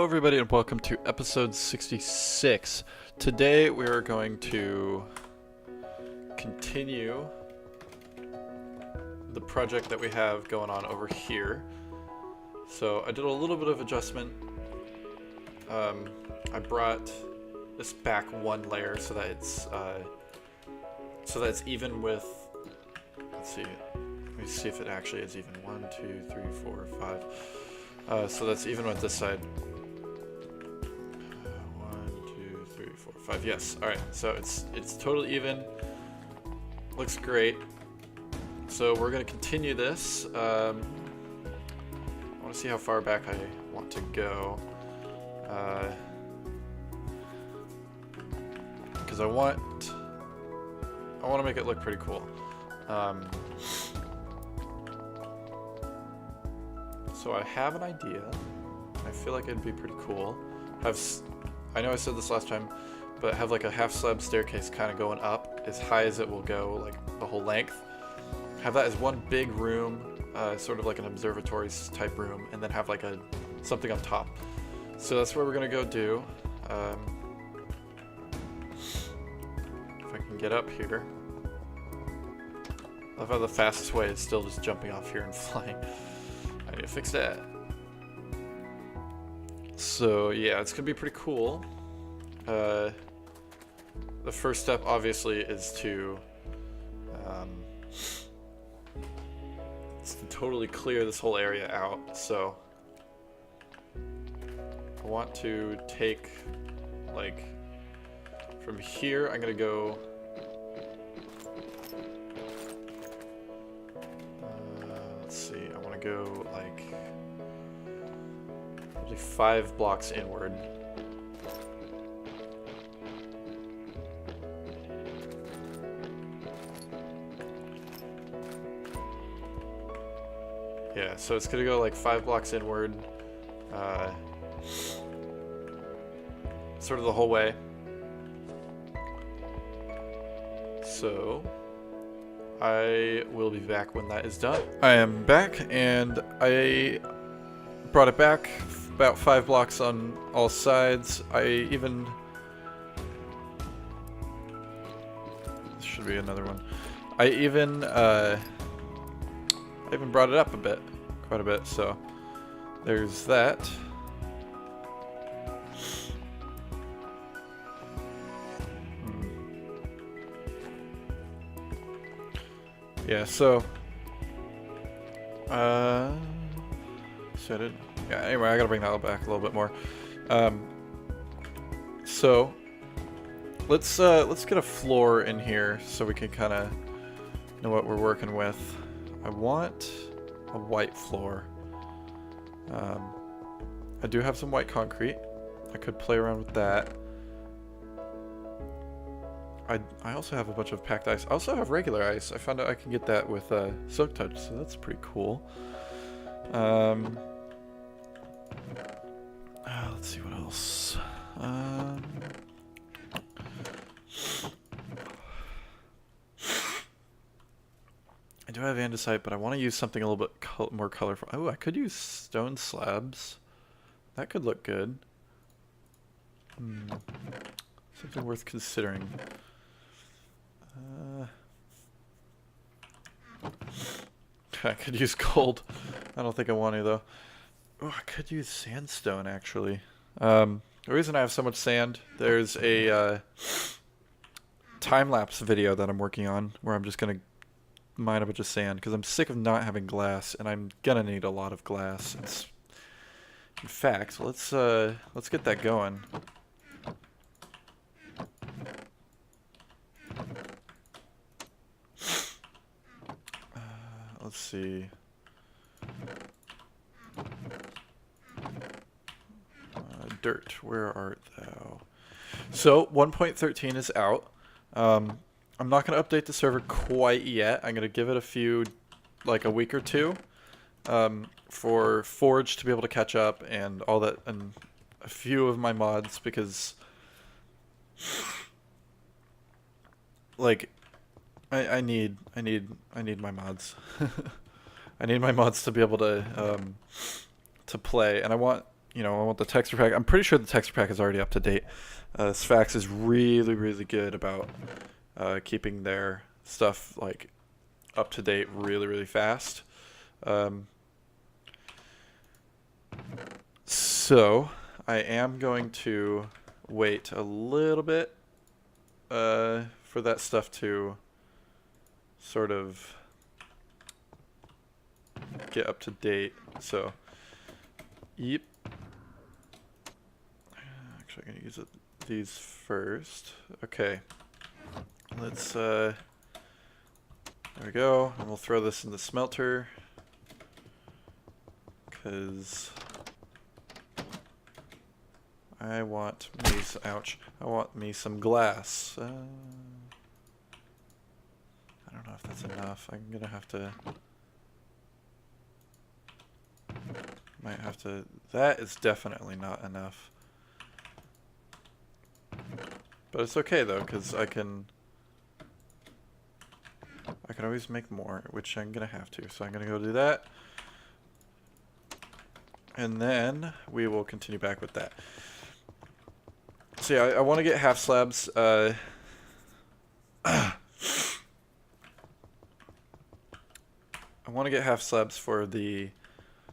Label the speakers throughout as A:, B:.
A: Hello everybody and welcome to episode 66. Today we are going to continue the project that we have going on over here. So I did a little bit of adjustment. I brought this back one layer so that it's even with, let's see, let me see if it actually is even. 1, 2, 3, 4, 5. So that's even with this side. 1, 2, 3, 4, 5. Yes. All right. So it's totally even. Looks great. So we're gonna continue this. I want to see how far back I want to go, because I want to make it look pretty cool. So I have an idea. I feel like it'd be pretty cool. I know I said this last time, but have like a half slab staircase kind of going up as high as it will go, like the whole length. Have that as one big room, sort of like an observatory type room, and then have like something on top. So that's what we're gonna go do. If I can get up here. I love how the fastest way is still just jumping off here and flying. I need to fix that. So yeah, it's gonna be pretty cool. The first step obviously is to totally clear this whole area out. So I want to take, like, from here I'm gonna go let's see, I want to go like probably 5 blocks inward. Yeah, so it's gonna go like 5 blocks inward, sort of the whole way. So I will be back when that is done. I am back, and I brought it back about 5 blocks on all sides. I even... This should be another one. I even brought it up a bit, quite a bit, so there's that. Yeah, so anyway, I gotta bring that back a little bit more. So let's get a floor in here so we can kind of know what we're working with. I want a white floor. I do have some white concrete. I could play around with that. I also have a bunch of packed ice. I also have regular ice. I found out I can get that with Silk Touch, so that's pretty cool. Let's see what else. I do have andesite, but I want to use something a little bit more colorful. Oh, I could use stone slabs. That could look good. Something worth considering. I could use gold. I don't think I want to though. Oh, I could use sandstone actually. The reason I have so much sand, there's a time-lapse video that I'm working on where I'm just gonna mine a bunch of sand because I'm sick of not having glass, and I'm gonna need a lot of glass. In fact, let's get that going. Let's see. Dirt, where art thou? So 1.13 is out. I'm not going to update the server quite yet. I'm going to give it like a week or two, for Forge to be able to catch up and all that, and a few of my mods, because like I need my mods. I need my mods to be able to play, and I want I want the texture pack. I'm pretty sure the texture pack is already up to date. Sphax is really, really good about keeping their stuff like up to date really, really fast. So I am going to wait a little bit for that stuff to sort of get up to date. So, yep. Actually, I'm gonna use these first. Okay. Let's there we go, and we'll throw this in the smelter because I want me I want me some glass. I don't know if that's enough. I'm gonna have to. Might have to. That is definitely not enough. But it's okay though, because I can always make more, which I'm gonna have to. So I'm gonna go do that, and then we will continue back with that. So yeah, I want to get half slabs. I want to get half slabs for the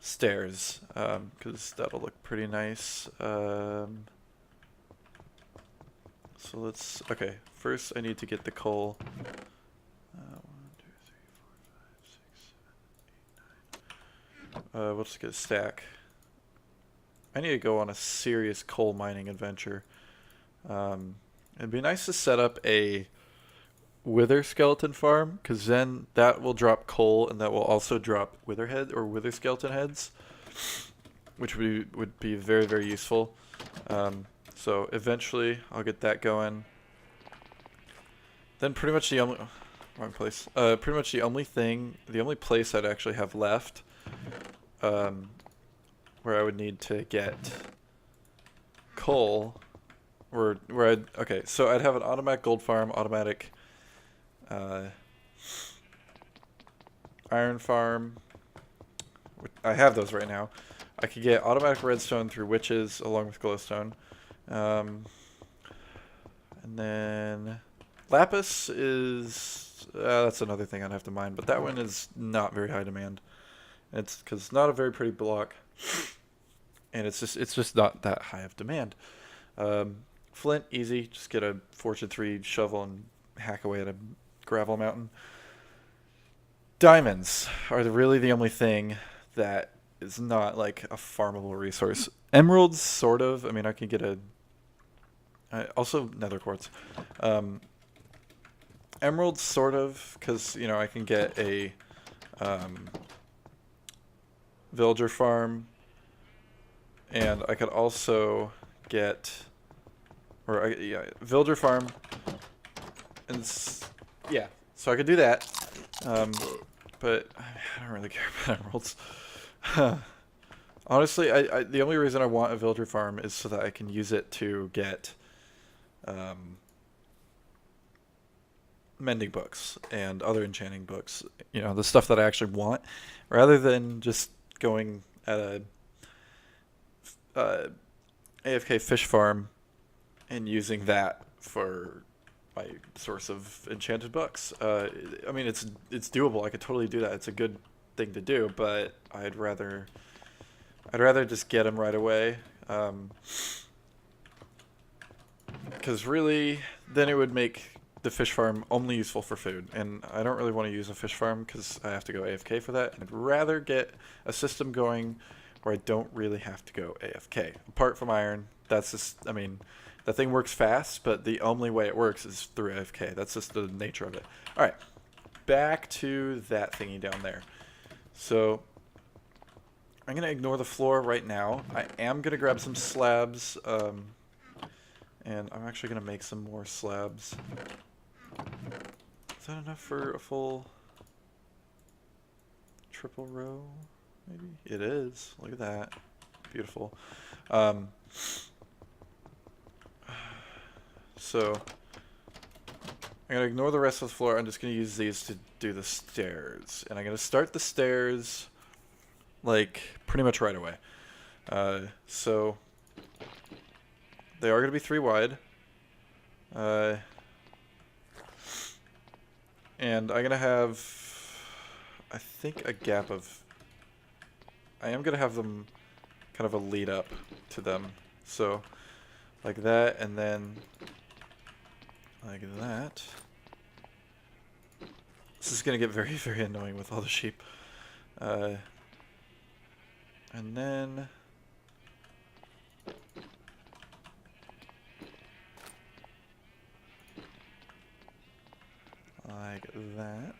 A: stairs, because that'll look pretty nice. So let's. Okay, first I need to get the coal. 1, 2, 3, 4, 5, 6, 7, 8, 9. Let's get a stack. I need to go on a serious coal mining adventure. It'd be nice to set up a wither skeleton farm, because then that will drop coal and that will also drop wither head or wither skeleton heads, which would be very, very useful. So eventually I'll get that going. Then pretty much the only wrong place. Pretty much the only place I'd actually have left, where I would need to get coal, or where I'd have an automatic gold farm, automatic iron farm. I have those right now. I could get automatic redstone through witches along with glowstone. And then lapis is that's another thing I'd have to mine, but that one is not very high demand. It's because it's not a very pretty block, and it's just not that high of demand. Flint, easy. Just get a Fortune 3 shovel and hack away at a gravel mountain. Diamonds are really the only thing that is not like a farmable resource. Emeralds, sort of. I mean, I can get also nether quartz. Emeralds, sort of, because I can get a villager farm, and I could also get villager farm, and yeah, so I could do that. But I don't really care about emeralds. Honestly, the only reason I want a villager farm is so that I can use it to get mending books and other enchanting books. The stuff that I actually want, rather than just going at a AFK fish farm and using that for my source of enchanted books. I mean, it's doable. I could totally do that. It's a good thing to do, but I'd rather just get them right away. Because really, then it would make the fish farm only useful for food, and I don't really want to use a fish farm because I have to go AFK for that. And I'd rather get a system going where I don't really have to go AFK. Apart from iron, that's just, I mean, that thing works fast, but the only way it works is through AFK. That's just the nature of it. All right, back to that thingy down there. So I'm going to ignore the floor right now. I am going to grab some slabs, and I'm actually going to make some more slabs. Is that enough for a full triple row? Maybe? It is. Look at that. Beautiful. So I'm going to ignore the rest of the floor. I'm just going to use these to do the stairs. And I'm going to start the stairs like pretty much right away. So they are going to be 3 wide. And I'm going to have, I think, a gap of, I am going to have them kind of a lead up to them. So like that, and then like that. This is going to get very, very annoying with all the sheep. And then like that.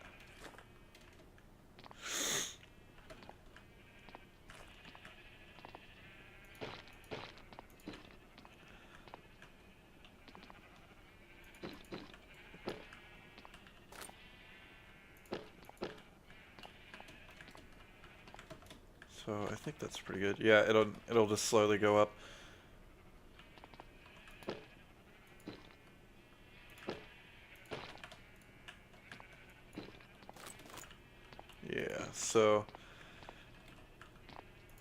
A: So I think that's pretty good. Yeah, it'll just slowly go up. Yeah, so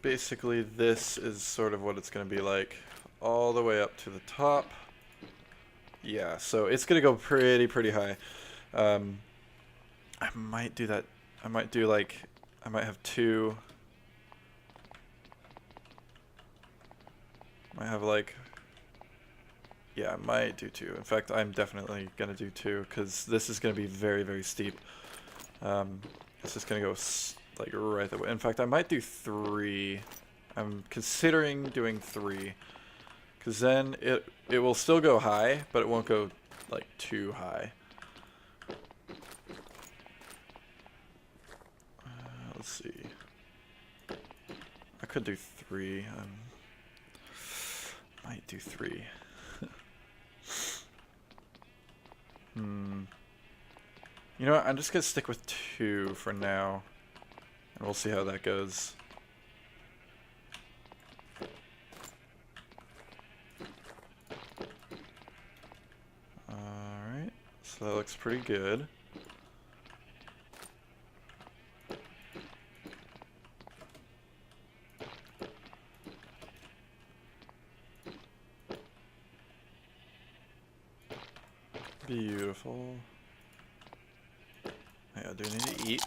A: basically this is sort of what it's going to be like all the way up to the top. Yeah, so it's going to go pretty high. I might do that. I might do like, I might have 2. I have like, yeah, I might do 2. In fact, I'm definitely going to do 2 because this is going to be very, very steep. It's just going to go like right that way. In fact, I might do 3. I'm considering doing 3 because then it will still go high, but it won't go like too high. Let's see. I could do 3. Might do 3. You know what? I'm just gonna stick with 2 for now, and we'll see how that goes. Alright, so that looks pretty good. Beautiful. Yeah, I do need to eat.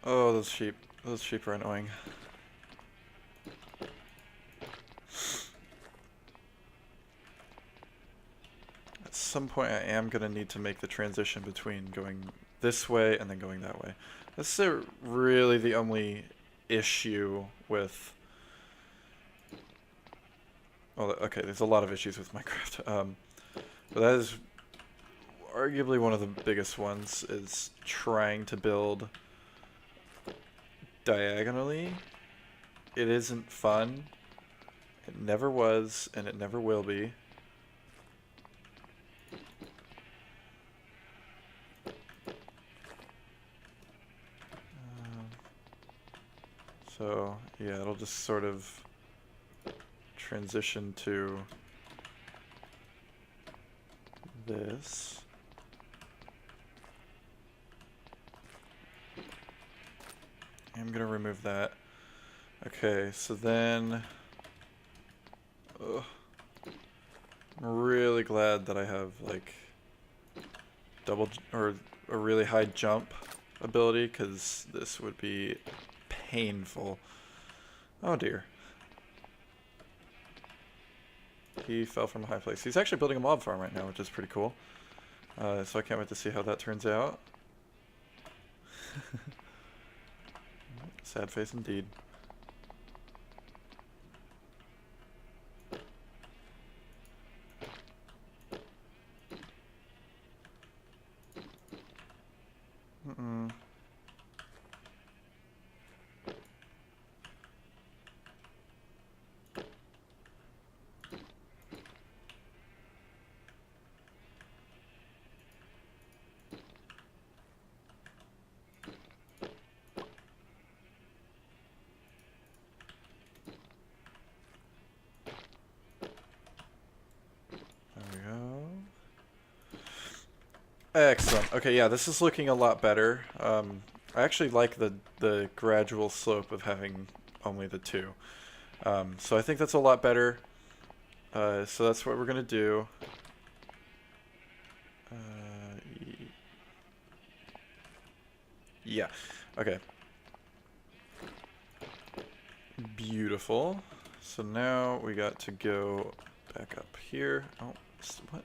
A: Oh, those sheep. Those sheep are annoying. At some point I am going to need to make the transition between going this way and then going that way. This is really the only issue with... Well, okay, there's a lot of issues with Minecraft. But that is arguably one of the biggest ones, is trying to build diagonally. It isn't fun. It never was, and it never will be. So, yeah, it'll just sort of transition to this. I'm gonna remove that. Okay, so then I'm really glad that I have like or a really high jump ability, because this would be painful. Oh dear. He fell from a high place. He's actually building a mob farm right now, which is pretty cool. So I can't wait to see how that turns out. Sad face indeed. Excellent. Okay, yeah, this is looking a lot better. I actually like the gradual slope of having only the two. So I think that's a lot better. So that's what we're gonna do. Yeah. Okay. Beautiful. So now we got to go back up here. Oh, what?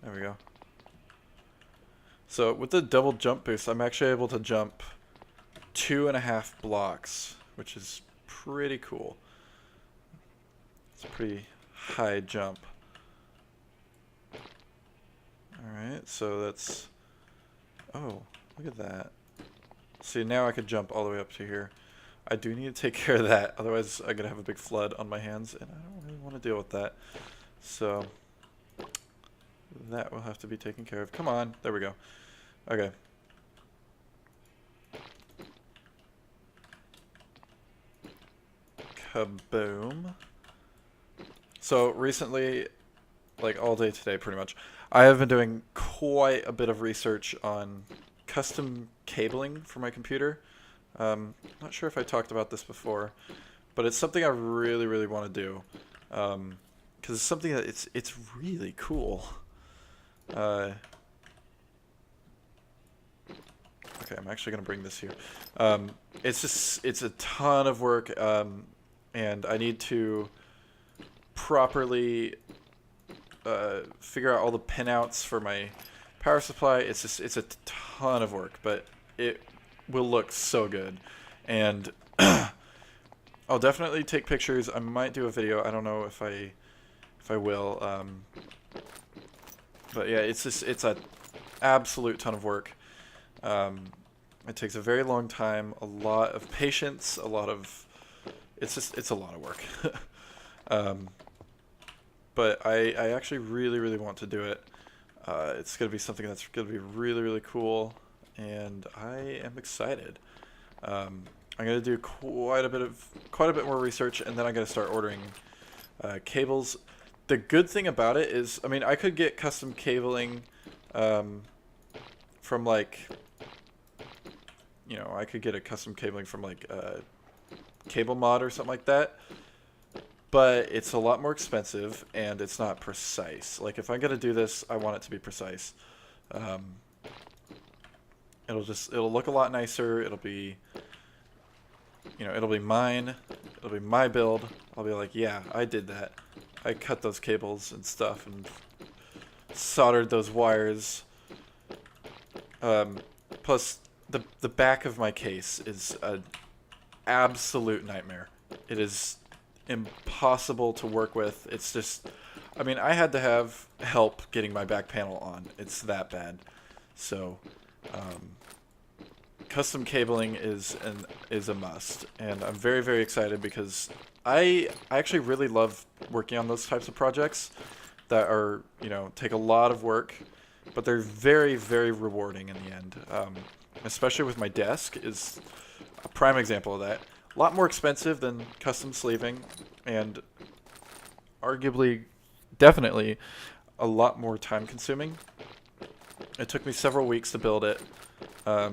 A: There we go. So with the double jump boost, I'm actually able to jump 2.5 blocks, which is pretty cool. It's a pretty high jump. Alright, so that's... Oh, look at that. See, now I could jump all the way up to here. I do need to take care of that, otherwise I'm gonna have a big flood on my hands, and I don't really want to deal with that. So that will have to be taken care of. Come on, there we go. Okay. Kaboom. So recently, like all day today pretty much, I have been doing quite a bit of research on custom cabling for my computer. Not sure if I talked about this before, but it's something I really, really want to do. Because it's something that it's really cool. Okay, I'm actually going to bring this here. It's a ton of work, and I need to properly figure out all the pinouts for my power supply. It's a ton of work, but it will look so good. And I'll definitely take pictures. I might do a video. I don't know if I will. But yeah, it's a absolute ton of work. It takes a very long time, a lot of patience, it's a lot of work. But I actually really, really want to do it. It's going to be something that's going to be really, really cool, and I am excited. I'm going to do quite a bit more research, and then I'm going to start ordering cables. The good thing about it is, I mean, I could get custom cabling from like, you know, I could get a custom cabling from like Cable Mod or something like that. But it's a lot more expensive, and it's not precise. Like, if I'm gonna do this, I want it to be precise. It'll look a lot nicer. It'll be, you know, it'll be mine. It'll be my build. I'll be like, yeah, I did that. I cut those cables and stuff and soldered those wires. Plus, the back of my case is an absolute nightmare. It is impossible to work with. It's just, I mean, I had to have help getting my back panel on. It's that bad. So custom cabling is a must, and I'm very, very excited because I actually really love working on those types of projects that are, you know, take a lot of work, but they're very, very rewarding in the end. Especially with my desk is a prime example of that. A lot more expensive than custom sleeving, and arguably, definitely, a lot more time consuming. It took me several weeks to build it. I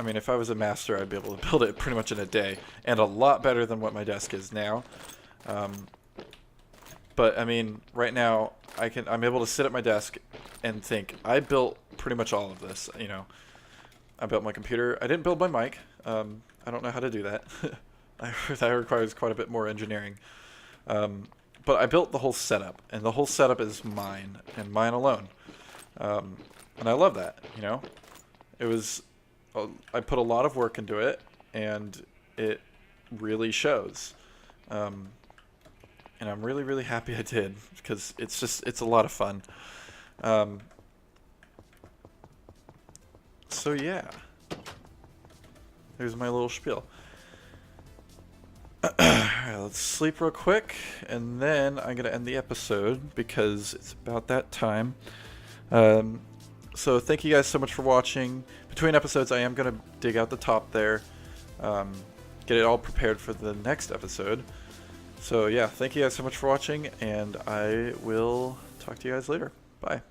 A: mean, if I was a master, I'd be able to build it pretty much in a day, and a lot better than what my desk is now. But I mean, right now, I'm able to sit at my desk and think, I built pretty much all of this, you know. I built my computer. I didn't build my mic. I don't know how to do that. That requires quite a bit more engineering. But I built the whole setup, and the whole setup is mine, and mine alone. And I love that, you know? I put a lot of work into it, and it really shows. And I'm really, really happy I did, because it's a lot of fun. So yeah. Here's my little spiel. Alright, let's sleep real quick, and then I'm going to end the episode because it's about that time. So thank you guys so much for watching. Between episodes, I am going to dig out the top there, get it all prepared for the next episode. So yeah, thank you guys so much for watching, and I will talk to you guys later. Bye.